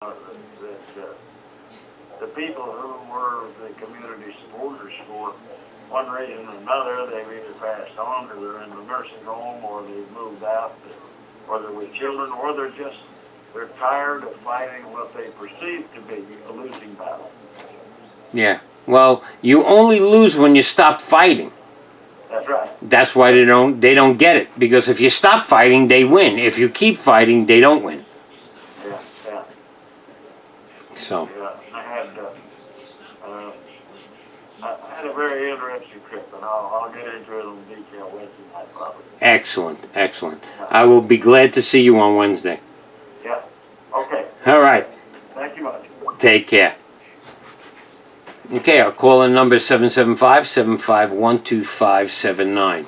that the people who were the community supporters for one reason or another, they've either passed on, or they're in the nursing home, or they've moved out, or they're with children, or they're tired of fighting what they perceive to be a losing battle. Yeah. Well, you only lose when you stop fighting. That's right. That's why they don't get it, because if you stop fighting, they win. If you keep fighting, they don't win. Yeah, yeah. So. Yeah, I had a very interesting trip, and I'll get into it in detail Wednesday night probably. Excellent, excellent. I will be glad to see you on Wednesday. Yeah. Okay. All right. Thank you much. Take care. Okay, our call-in number is 775-751-2579.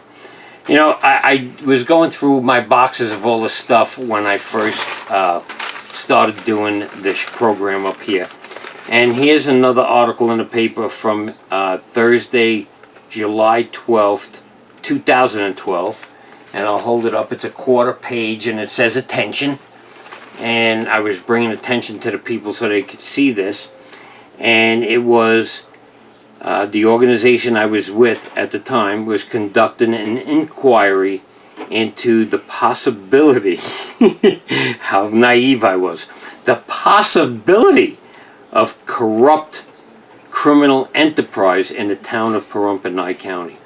You know, I was going through my boxes of all the stuff when I first started doing this program up here. And here's another article in the paper from Thursday, July 12th, 2012. And I'll hold it up. It's a quarter page and it says attention. And I was bringing attention to the people so they could see this. And it was the organization I was with at the time was conducting an inquiry into the possibility, how naive I was, the possibility of corrupt criminal enterprise in the town of Pahrump in Nye County.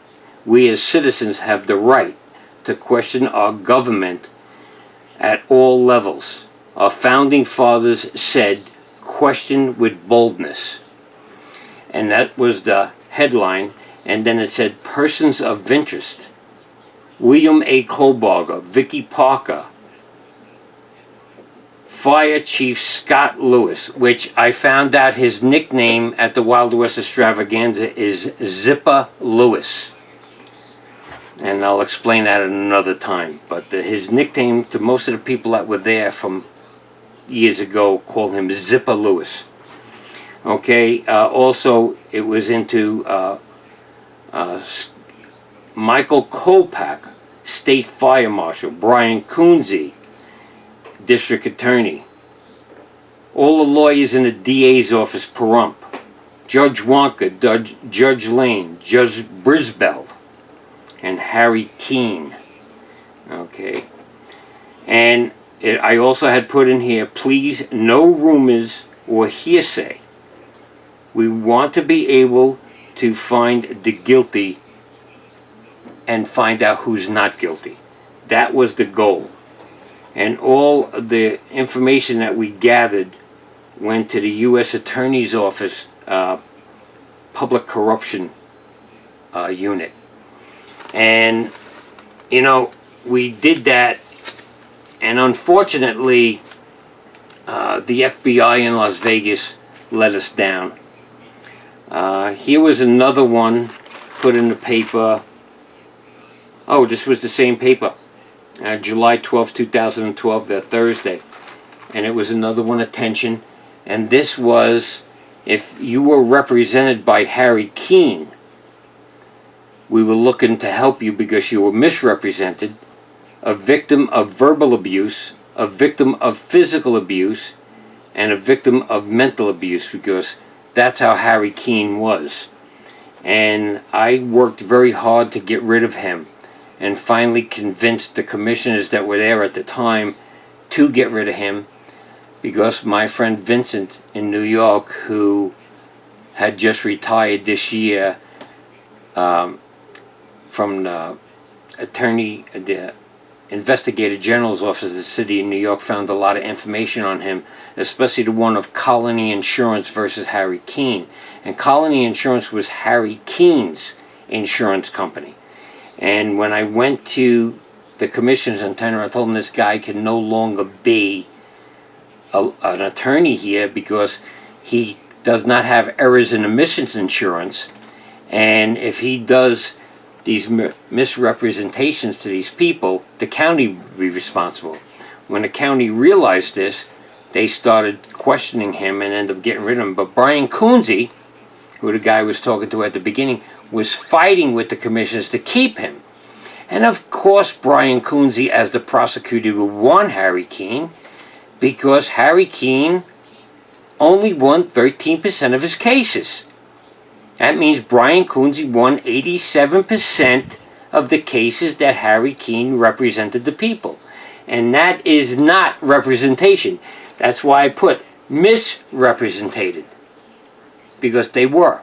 We as citizens have the right to question our government at all levels. Our founding fathers said, question with boldness. And that was the headline. And then it said, persons of interest. William A. Kohlbarger, Vicky Parker, Fire Chief Scott Lewis, which I found out his nickname at the Wild West Extravaganza is Zipper Lewis. And I'll explain that at another time. But his nickname to most of the people that were there from years ago call him Zipper Lewis. Okay, also it was into Michael Kolpak, State Fire Marshal, Brian Coonsey, District Attorney, all the lawyers in the DA's office, Pahrump, Judge Wonka, Judge Lane, Judge Brisbell, and Harry Keene. Okay, and I also had put in here, please, no rumors or hearsay. We want to be able to find the guilty and find out who's not guilty. That was the goal. And all the information that we gathered went to the U.S. Attorney's Office Public Corruption Unit. And, you know, we did that. And unfortunately, the FBI in Las Vegas let us down. Here was another one put in the paper. Oh, this was the same paper. July 12, 2012, the Thursday. And it was another one, attention. And this was, if you were represented by Harry Keene, we were looking to help you because you were misrepresented, a victim of verbal abuse, a victim of physical abuse, and a victim of mental abuse, because that's how Harry Keene was. And I worked very hard to get rid of him and finally convinced the commissioners that were there at the time to get rid of him, because my friend Vincent in New York, who had just retired this year from the Investigator General's office of the city of New York, found a lot of information on him, especially the one of Colony Insurance versus Harry Keene. And Colony Insurance was Harry Keene's insurance company. And when I went to the commissioners and I told them this guy can no longer be an attorney here because he does not have errors and omissions insurance, and if he does these misrepresentations to these people, the county would be responsible. When the county realized this, they started questioning him and ended up getting rid of him. But Brian Coonsey, who the guy was talking to at the beginning, was fighting with the commissioners to keep him. And of course Brian Coonsey, as the prosecutor, would want Harry Keene, because Harry Keene only won 13% of his cases. That means Brian Coonsey won 87% of the cases that Harry Keene represented the people. And that is not representation. That's why I put misrepresented, because they were.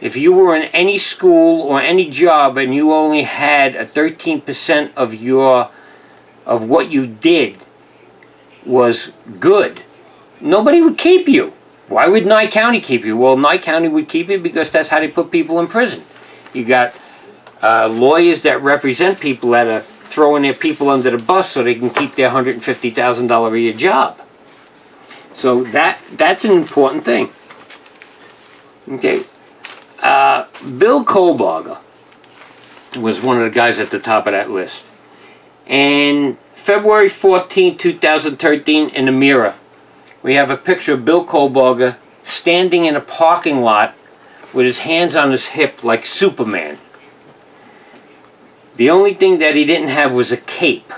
If you were in any school or any job and you only had a 13% of what you did was good, nobody would keep you. Why would Nye County keep you? Well, Nye County would keep you because that's how they put people in prison. You got lawyers that represent people that are throwing their people under the bus so they can keep their $150,000 a year job. So that's an important thing. Okay. Bill Kohlbarger was one of the guys at the top of that list. And February 14, 2013, in the Mirror, we have a picture of Bill Kohlbarger standing in a parking lot with his hands on his hip like Superman. The only thing that he didn't have was a cape.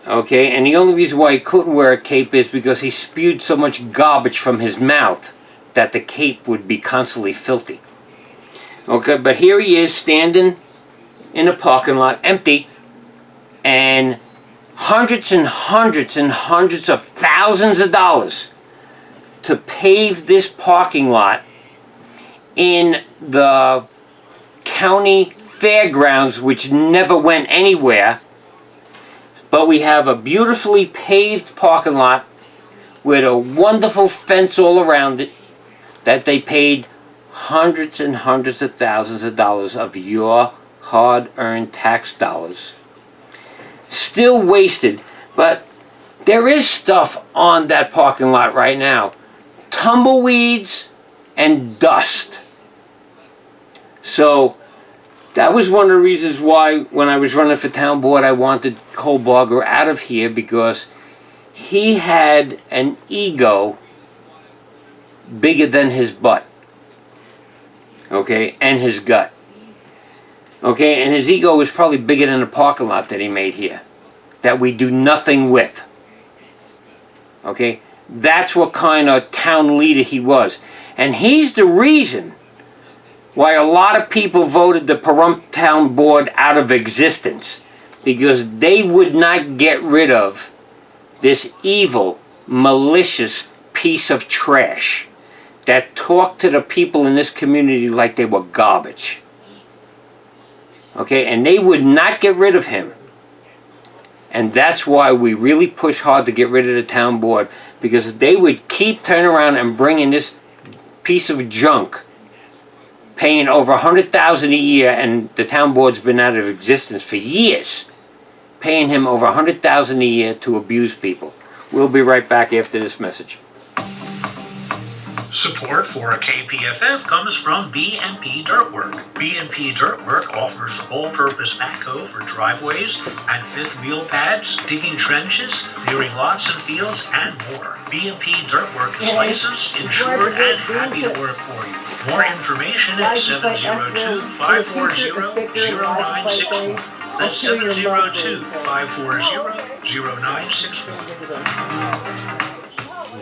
Okay, and the only reason why he couldn't wear a cape is because he spewed so much garbage from his mouth that the cape would be constantly filthy. Okay, but here he is standing in a parking lot, empty, and hundreds and hundreds and hundreds of thousands of dollars to pave this parking lot in the county fairgrounds, which never went anywhere. But we have a beautifully paved parking lot with a wonderful fence all around it that they paid hundreds and hundreds of thousands of dollars of your hard-earned tax dollars. Still wasted, but there is stuff on that parking lot right now. Tumbleweeds and dust. So that was one of the reasons why when I was running for town board I wanted Kohlbarger out of here, because he had an ego bigger than his butt. Okay, and his gut. Okay, and his ego was probably bigger than the parking lot that he made here, that we do nothing with. Okay, that's what kind of town leader he was. And he's the reason why a lot of people voted the Pahrump Town Board out of existence, because they would not get rid of this evil, malicious piece of trash that talked to the people in this community like they were garbage. Okay, and they would not get rid of him. And that's why we really push hard to get rid of the town board, because they would keep turning around and bringing this piece of junk, paying over $100,000 a year, and the town board's been out of existence for years, paying him over $100,000 a year to abuse people. We'll be right back after this message. Support for KPFF comes from B&P Dirtwork. B&P Dirtwork offers all-purpose backhoe for driveways and fifth wheel pads, digging trenches, clearing lots and fields, and more. B&P Dirtwork is licensed, insured, and happy to work for you. More information at 702-540-0964. That's 702-540-0964.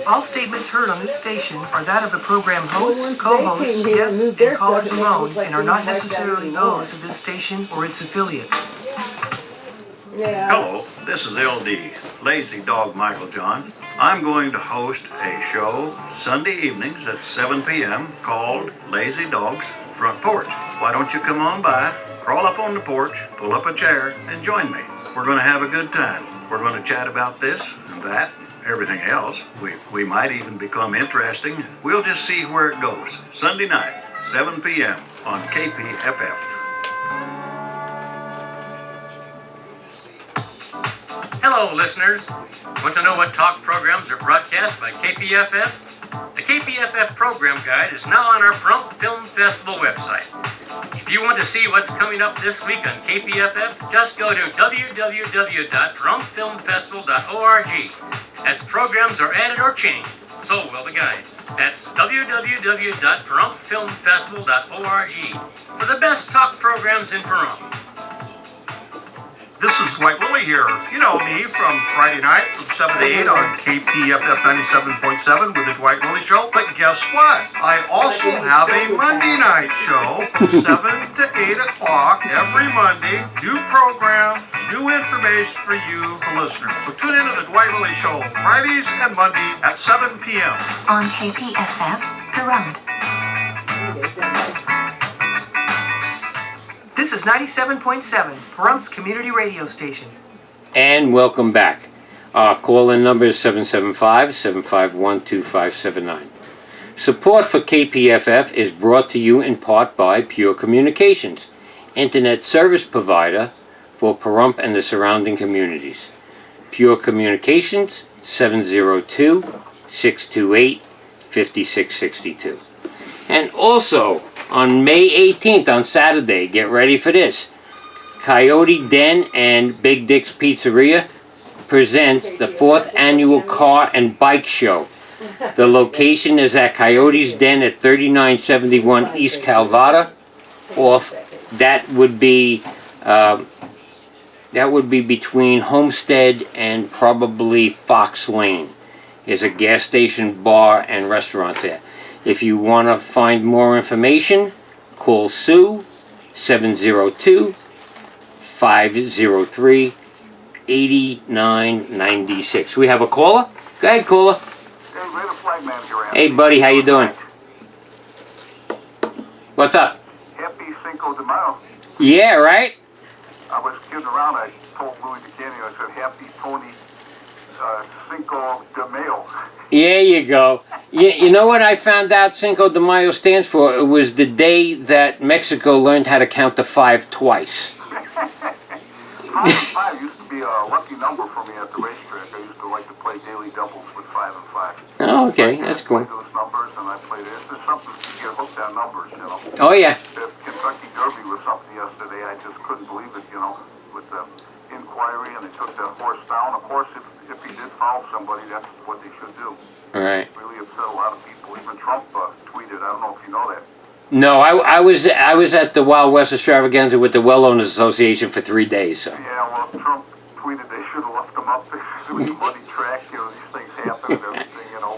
All statements heard on this station are that of the program hosts, co-hosts, guests, and callers alone, and are not necessarily those of this station or its affiliates. Hello, this is LD, Lazy Dog Michael John. I'm going to host a show Sunday evenings at 7 p.m. called Lazy Dog's Front Porch. Why don't you come on by, crawl up on the porch, pull up a chair, and join me. We're going to have a good time. We're going to chat about this and that, everything else. We might even become interesting. We'll just see where it goes. Sunday night, 7 p.m. on KPFF. Hello, listeners. Want to know what talk programs are broadcast by KPFF? The KPFF program guide is now on our Pahrump Film Festival website. If you want to see what's coming up this week on KPFF, just go to www.PahrumPFilmFestival.org. As programs are added or changed, so will the guide. That's www.PahrumPFilmFestival.org for the best talk programs in Pahrump. This is White Willie here. You know me from Friday night from 7 to 8 on KPFF 97.7 with the Dwight Willie Show. But guess what? I also have a Monday night show from 7 to 8 o'clock every Monday. New program, new information for you, the listeners. So tune in to the Dwight Willie Show Fridays and Monday at 7 p.m. on KPFF Pahrump. This is 97.7, Parump's community radio station. And welcome back. Our call-in number is 775-751-2579. Support for KPFF is brought to you in part by Pure Communications, Internet service provider for Pahrump and the surrounding communities. Pure Communications, 702-628-5662. And also, on May 18th, on Saturday, get ready for this. Coyote Den and Big Dick's Pizzeria presents the 4th annual car and bike show. The location is at Coyote's Den at 3971 East Calvada. That would be between Homestead and probably Fox Lane. There's a gas station, bar, and restaurant there. If you want to find more information, call Sue, 702-503-8996. We have a caller? Go ahead, caller. Hey, we're the flag manager, Andy. Hey, buddy, how you doing? What's up? Happy Cinco de Mayo. Yeah, right? I was kidding around. I told Louis DeCanny, I said, Happy Tony Cinco de Mayo. There you go. You know what I found out Cinco de Mayo stands for? It was the day that Mexico learned how to count to 5 twice. 5 used to be a lucky number for me at the racetrack. I used to like to play daily doubles with 5 and 5. Oh, okay, that's cool. I played those numbers and I played it. There's something to get hooked on numbers, you know. Oh, yeah. The Kentucky Derby was something yesterday. I just couldn't believe it, you know, with the inquiry, and they took that horse down. Of course, if he did foul somebody, that's what they should do. All right. Really upset a lot of people. Even Trump tweeted. I don't know if you know that. No, I was at the Wild West Extravaganza with the Well Owners Association for 3 days. So. Yeah, well, Trump tweeted they should have left them up. It was a muddy track. You know, these things happen and everything. You know,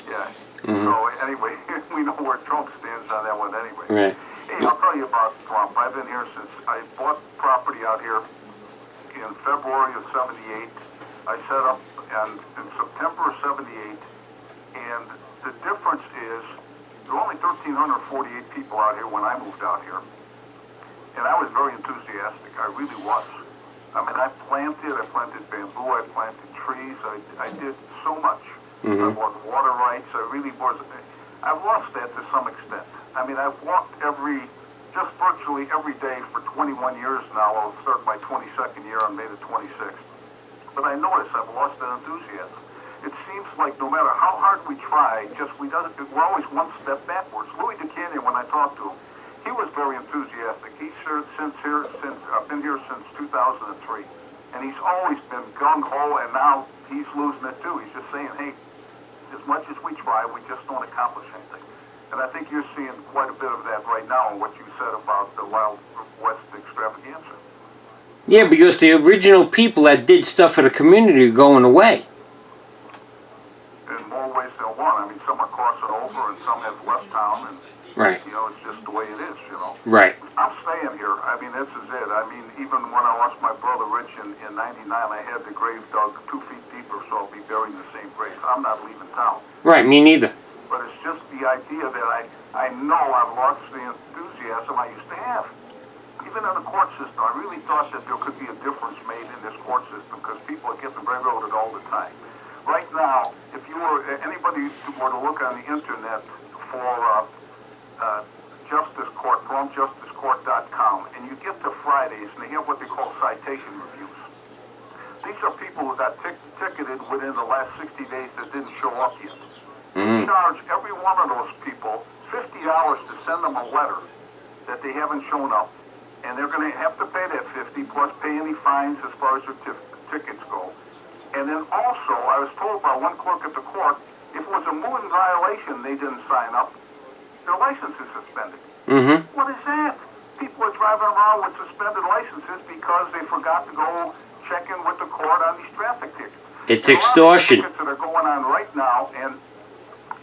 yeah. Mm-hmm. So anyway, we know where Trump stands on that one anyway. Right. Hey, I'll tell you about Trump. I've been here since I bought property out here in February of '78. I set up in September of '78, and the difference is there were only 1,348 people out here when I moved out here, and I was very enthusiastic. I really was. I mean, I planted bamboo, I planted trees, I did so much. Mm-hmm. I bought water rights. I really was. I've lost that to some extent. I mean, I've walked just virtually every day for 21 years now. I'll start my 22nd year on May the 26th. But I notice I've lost that enthusiasm. It seems like no matter how hard we try, we're always one step backwards. Louis DeCanny, when I talked to him, he was very enthusiastic. I've been here since 2003, and he's always been gung-ho, and now he's losing it too. He's just saying, hey, as much as we try, we just don't accomplish anything. And I think you're seeing quite a bit of that right now in what you said about the Wild West Extravaganza. Yeah, because the original people that did stuff for the community are going away. In more ways than one. I mean, some are crossing over and some have left town, and Right. you know, it's just the way it is, you know. Right. I'm staying here. I mean, this is it. I mean, even when I lost my brother Rich in '99, I had the grave dug 2 feet deeper, so I'll be buried in the same grave. I'm not leaving town. Right, me neither. But it's just the idea that I know I've lost the enthusiasm I used to have. Even in the court system, I really thought that there could be a difference made in this court system because people are getting railroaded all the time. Right now, if anybody were to look on the internet for Justice Court, PaHrumpJusticeCourt.com, and you get to Fridays, and they have what they call citation reviews. These are people who got ticketed within the last 60 days that didn't show up yet. They charge every one of those people $50 to send them a letter that they haven't shown up, and they're going to have to pay that $50 plus pay any fines as far as their tickets go. And then also, I was told by one clerk at the court, if it was a moving violation, they didn't sign up, their license is suspended. Mm-hmm. What is that? people are driving around with suspended licenses because they forgot to go check in with the court on these traffic tickets. It's There are a lot of extortion. tickets that are going on right now, and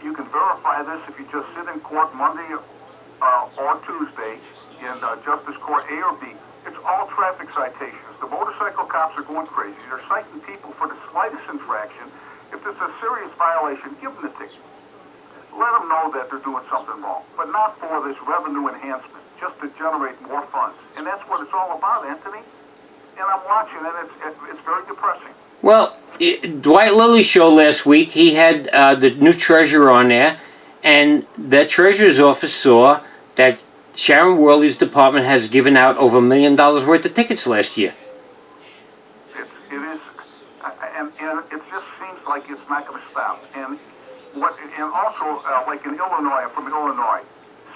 you can verify this if you just sit in court Monday or Tuesday in Justice Court A or B. It's all traffic citations. The motorcycle cops are going crazy. They're citing people for the slightest infraction. If it's a serious violation, give them the ticket. Let them know that they're doing something wrong, but not for this revenue enhancement, just to generate more funds. And that's what it's all about, Anthony. And I'm watching, and it's very depressing. Well, Dwight Lilly's show last week, he had the new treasurer on there, and the treasurer's office saw that Sharon Worley's department has given out over $1 million worth of tickets last year. It is, and it just seems like it's not going to stop. And also, like in Illinois, I'm from Illinois,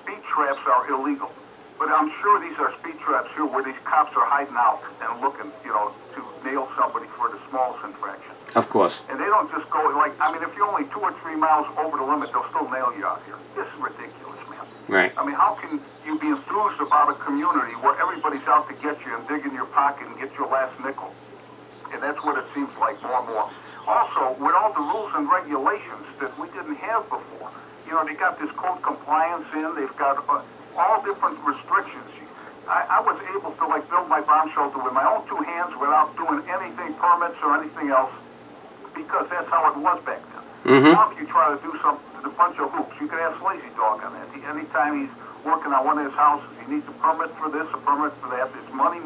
speed traps are illegal. But I'm sure these are speed traps here where these cops are hiding out and looking, to nail somebody for the smallest infraction. Of course. And they don't just go if you're only 2 or 3 miles over the limit, they'll still nail you out here. This is ridiculous, man. Right. I mean, how can you be enthused about a community where everybody's out to get you and dig in your pocket and get your last nickel? And that's what it seems like more and more. Also, with all the rules and regulations that we didn't have before, they got this code compliance in, they've got all different restrictions. I was able to build my bomb shelter with my own 2 hands without doing anything, permits or anything else, because that's how it was back then. Mm-hmm. Now if you try to do a bunch of hoops, you can ask Lazy Dog on that. Anytime he's working on one of his houses, he needs a permit for this, a permit for that. It's money,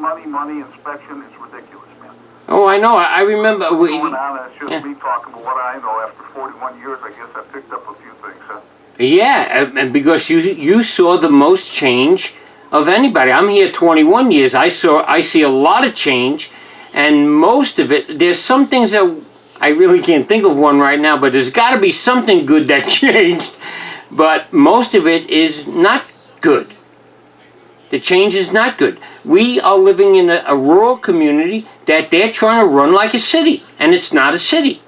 inspection. It's ridiculous, man. Oh, I know. I remember. Going on, and it's just me talking about what I know. After 41 years, I guess I picked up a few things, huh? Yeah, and because you saw the most change of anybody. I'm here 21 years. I see a lot of change, and most of it. There's some things that I really can't think of one right now, but there's got to be something good that changed. But most of it is not good. The change is not good. We are living in a rural community that they're trying to run like a city, and it's not a city.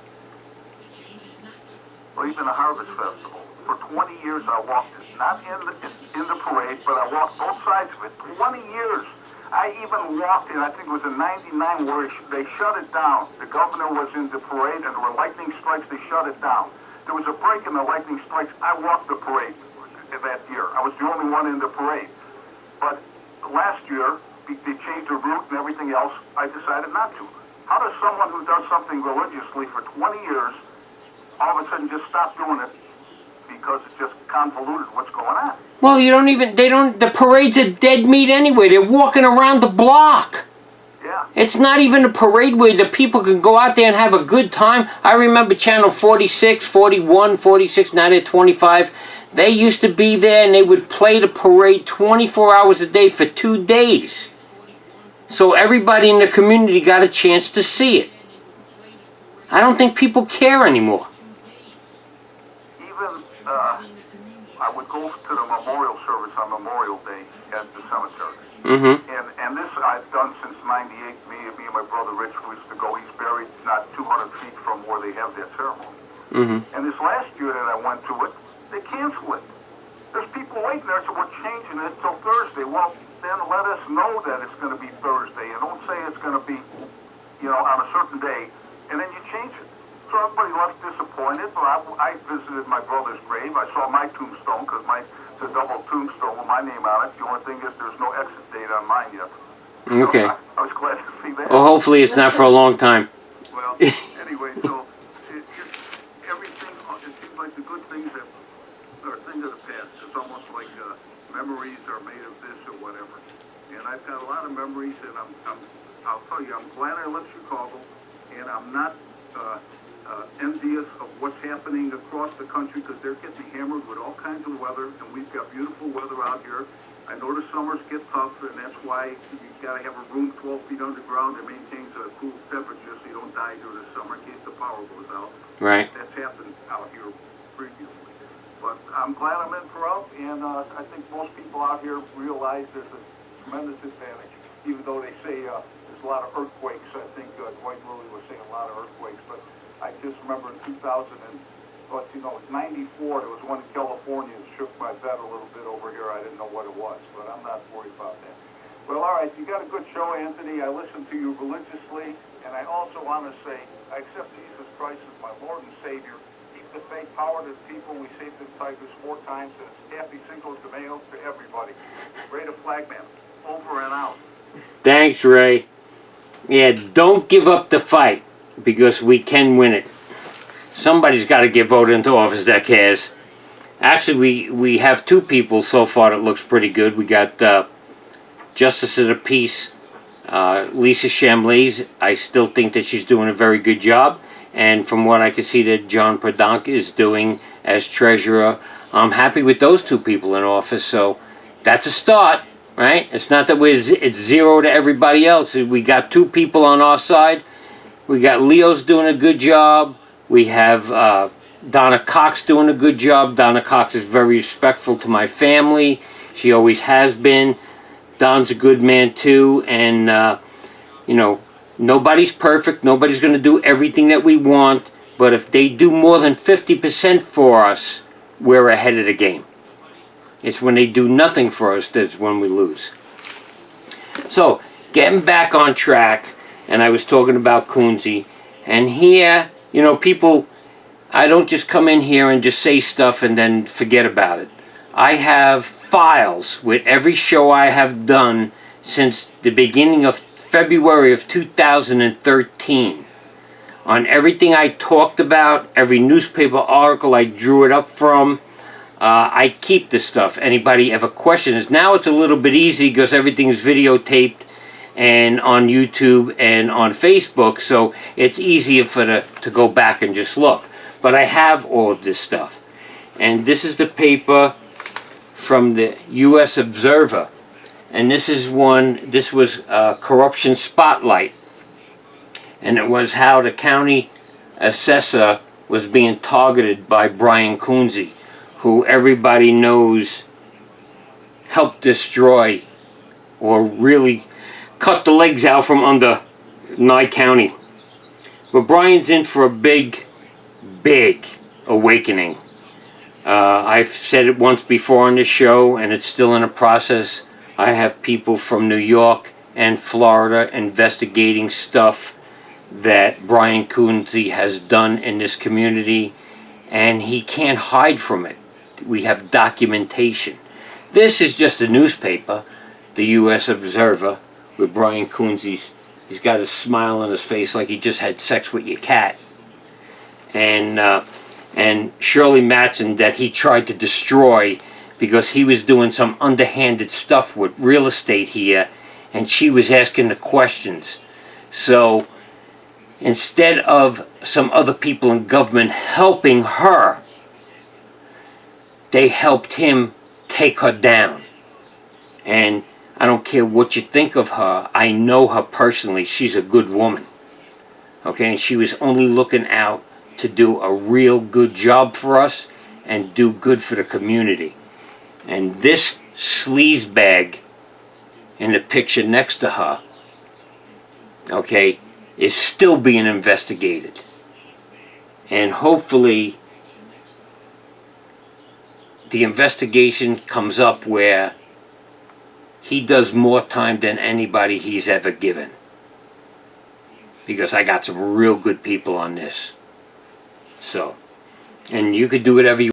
Or even a harvest festival. For 20 years I walked it, not in the parade, but I walked both sides of it. 20 years. I even walked it, I think it was in '99, where they shut it down. The governor was in the parade, and there were lightning strikes, they shut it down. There was a break in the lightning strikes. I walked the parade that year. I was the only one in the parade. But last year, they changed the route and everything else. I decided not to. How does someone who does something religiously for 20 years all of a sudden just stop doing it because it's just convoluted what's going on? Well, the parades are dead meat anyway. They're walking around the block. Yeah. It's not even a parade where the people can go out there and have a good time. I remember Channel 46, 41, 46, now they're 25. They used to be there and they would play the parade 24 hours a day for 2 days. So everybody in the community got a chance to see it. I don't think people care anymore. Even, I would go to the memorial service on Memorial Day at the cemetery. Mm-hmm. And this I've done since '98. Me and my brother Rich, who used to go, he's buried not 200 feet from where they have that ceremony. Mm-hmm. And this last year that I went to it, they canceled it. There's people waiting there, so we're changing it till Thursday. Well, then let us know that it's going to be Thursday, and don't say it's going to be, on a certain day, and then you change it. So everybody left disappointed. Well, I visited my brother's grave. I saw my tombstone, because it's a double tombstone with my name on it. The only thing is there's no exit date on mine yet. Okay. So I was glad to see that. Well, hopefully it's not for a long time. Well, anyway, so everything, it seems like the good things are things of the past. It's almost like memories are made of this or whatever. And I've got a lot of memories, and I'll tell you, I'm glad I left Chicago, and I'm not envious of what's happening across the country, because they're getting hammered with all kinds of weather, and we've got beautiful weather out here. I know the summers get tough, and that's why you've got to have a room 12 feet underground that maintains a cool temperature so you don't die during the summer in case the power goes out. Right. That's happened out here previously. But I'm glad I'm in Pahrump, and I think most people out here realize there's a tremendous advantage, even though they say there's a lot of earthquakes. I think Dwight Lilly was saying a lot of earthquakes, but I just remember in 2007 But, you know, it's 94. There was one in California that shook my bed a little bit over here. I didn't know what it was, but I'm not worried about that. Well, all right, you got a good show, Anthony. I listen to you religiously, and I also want to say I accept Jesus Christ as my Lord and Savior. Keep the faith, power to the people. We saved the Tigers 4 times, and it's happy Cinco de Mayo to everybody. Raider Flagman, over and out. Thanks, Ray. Yeah, don't give up the fight, because we can win it. Somebody's got to get voted into office that cares. Actually, we have 2 people so far that looks pretty good. We got Justice of the Peace, Lisa Chambliss. I still think that she's doing a very good job. And from what I can see that John Perdonk is doing as treasurer, I'm happy with those 2 people in office. So that's a start, right? It's not that it's 0 to everybody else. We got 2 people on our side. We got Leo's doing a good job. We have Donna Cox doing a good job. Donna Cox is very respectful to my family. She always has been. Don's a good man too, and you know, nobody's perfect. Nobody's going to do everything that we want, but if they do more than 50% for us, we're ahead of the game. It's when they do nothing for us that's when we lose. So, getting back on track, and I was talking about Coonsey, and here, you know, people, I don't just come in here and just say stuff and then forget about it. I have files with every show I have done since the beginning of February of 2013 on everything I talked about, every newspaper article I drew it up from. I keep this stuff. Anybody ever questions? Now it's a little bit easy because everything is videotaped and on YouTube and on Facebook, so it's easier to go back and just look. But I have all of this stuff. And this is the paper from the U.S. Observer. And this was Corruption Spotlight. And it was how the county assessor was being targeted by Brian Coonsey, who everybody knows helped destroy or really cut the legs out from under Nye County. But Brian's in for a big awakening. I've said it once before on this show, and it's still in a process. I have people from New York and Florida investigating stuff that Brian Coonsey has done in this community, and he can't hide from it. We have documentation. This is just a newspaper, the U.S. Observer, with Brian Coonsey's. He's got a smile on his face like he just had sex with your cat. And Shirley Matson that he tried to destroy because he was doing some underhanded stuff with real estate here, and she was asking the questions. So instead of some other people in government helping her, they helped him take her down. And I don't care what you think of her. I know her personally. She's a good woman. Okay, and she was only looking out to do a real good job for us and do good for the community. And this sleazebag in the picture next to her, okay, is still being investigated. And hopefully the investigation comes up where he does more time than anybody he's ever given. Because I got some real good people on this. So, and you could do whatever you